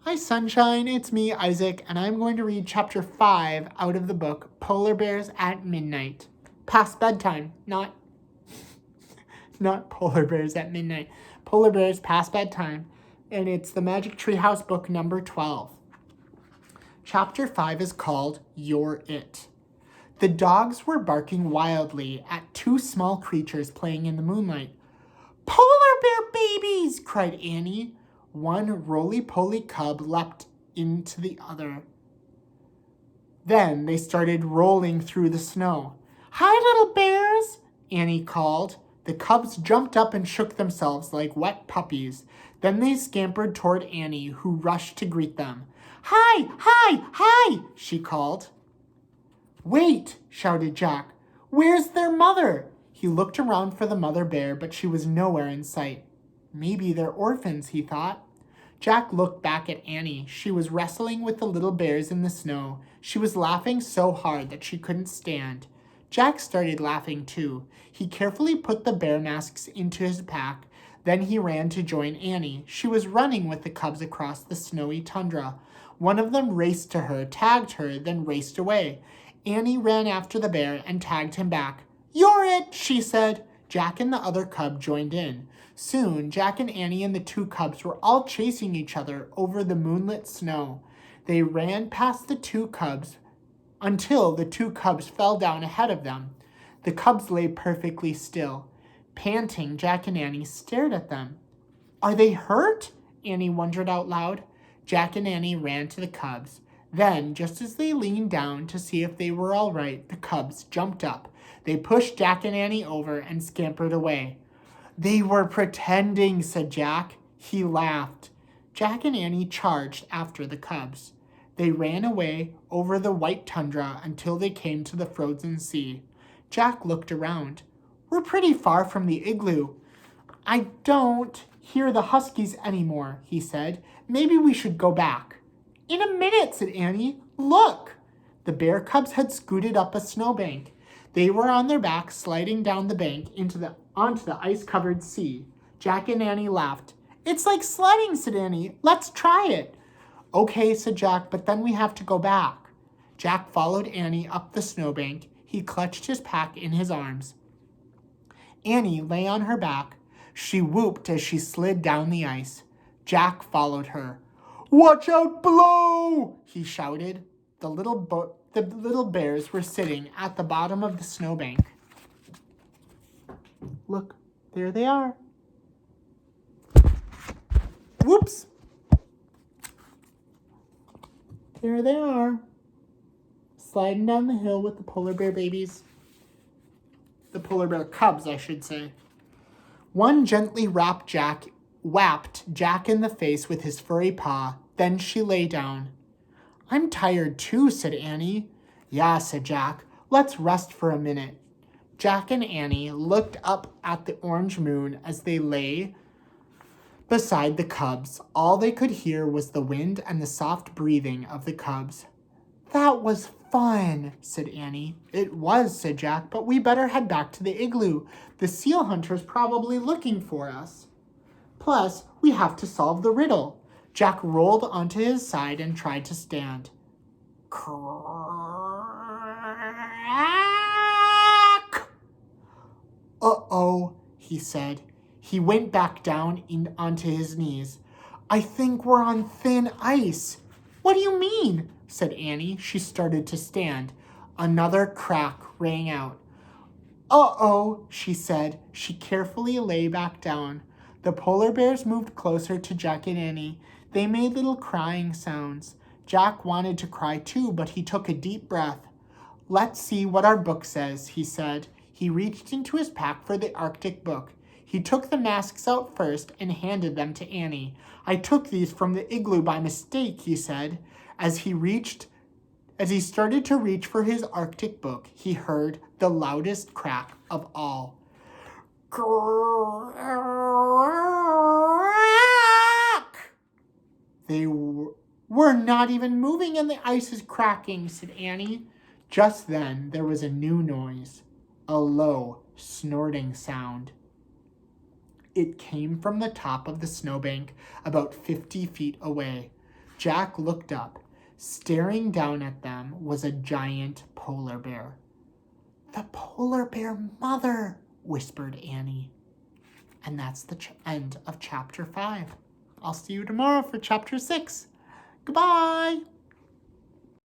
Hi, Sunshine. It's me, Isaac, and I'm going to read chapter 5 out of the book Polar Bears at Midnight. Past bedtime, not Polar Bears at Midnight. Polar Bears past bedtime, and it's the Magic Treehouse book number 12. Chapter 5 is called Youre It. The dogs were barking wildly at two small creatures playing in the moonlight. Polar bear babies! Cried Annie. One roly-poly cub leapt into the other. Then they started rolling through the snow. Hi, little bears! Annie called. The cubs jumped up and shook themselves like wet puppies. Then they scampered toward Annie, who rushed to greet them. Hi, hi, hi, she called. Wait, shouted Jack. Where's their mother? He looked around for the mother bear, but she was nowhere in sight. Maybe they're orphans, he thought. Jack looked back at Annie. She was wrestling with the little bears in the snow. She was laughing so hard that she couldn't stand. Jack started laughing too. He carefully put the bear masks into his pack. Then he ran to join Annie. She was running with the cubs across the snowy tundra. One of them raced to her, tagged her, then raced away. Annie ran after the bear and tagged him back. Youre it, she said. Jack and the other cub joined in. Soon, Jack and Annie and the two cubs were all chasing each other over the moonlit snow. They ran past the two cubs until the two cubs fell down ahead of them. The cubs lay perfectly still. Panting, Jack and Annie stared at them. Are they hurt? Annie wondered out loud. Jack and Annie ran to the cubs. Then, just as they leaned down to see if they were all right, the cubs jumped up. They pushed Jack and Annie over and scampered away. They were pretending, said Jack. He laughed. Jack and Annie charged after the cubs. They ran away over the white tundra until they came to the frozen sea. Jack looked around. We're pretty far from the igloo. I don't hear the huskies anymore, he said. Maybe we should go back. In a minute, said Annie. Look! The bear cubs had scooted up a snowbank. They were on their backs, sliding down the bank onto the ice-covered sea. Jack and Annie laughed. It's like sledding, said Annie. Let's try it. Okay, said Jack, but then we have to go back. Jack followed Annie up the snowbank. He clutched his pack in his arms. Annie lay on her back. She whooped as she slid down the ice. Jack followed her. Watch out below, he shouted. The little bears were sitting at the bottom of the snowbank. Look, there they are. Whoops. There they are. Sliding down the hill with the polar bear babies. The polar bear cubs, I should say. One gently whapped Jack in the face with his furry paw. Then she lay down. I'm tired too, said Annie. Yeah, said Jack. Let's rest for a minute. Jack and Annie looked up at the orange moon as they lay beside the cubs. All they could hear was the wind and the soft breathing of the cubs. That was fun, said Annie. It was, said Jack, but we better head back to the igloo. The seal hunter's probably looking for us. Plus, we have to solve the riddle. Jack rolled onto his side and tried to stand. Crack! Uh-oh, he said. He went back down onto his knees. I think we're on thin ice. What do you mean? Said Annie. She started to stand. Another crack rang out. Uh-oh, she said. She carefully lay back down. The polar bears moved closer to Jack and Annie. They made little crying sounds. Jack wanted to cry too, but he took a deep breath. Let's see what our book says, he said. He reached into his pack for the Arctic book. He took the masks out first and handed them to Annie. I took these from the igloo by mistake, he said. As he started to reach for his Arctic book, he heard the loudest crack of all. Crack! They were not even moving and the ice is cracking, said Annie. Just then, there was a new noise, a low, snorting sound. It came from the top of the snowbank about 50 feet away. Jack looked up. Staring down at them was a giant polar bear. "The polar bear mother," whispered Annie. And that's the end of chapter 5. I'll see you tomorrow for chapter 6. Goodbye!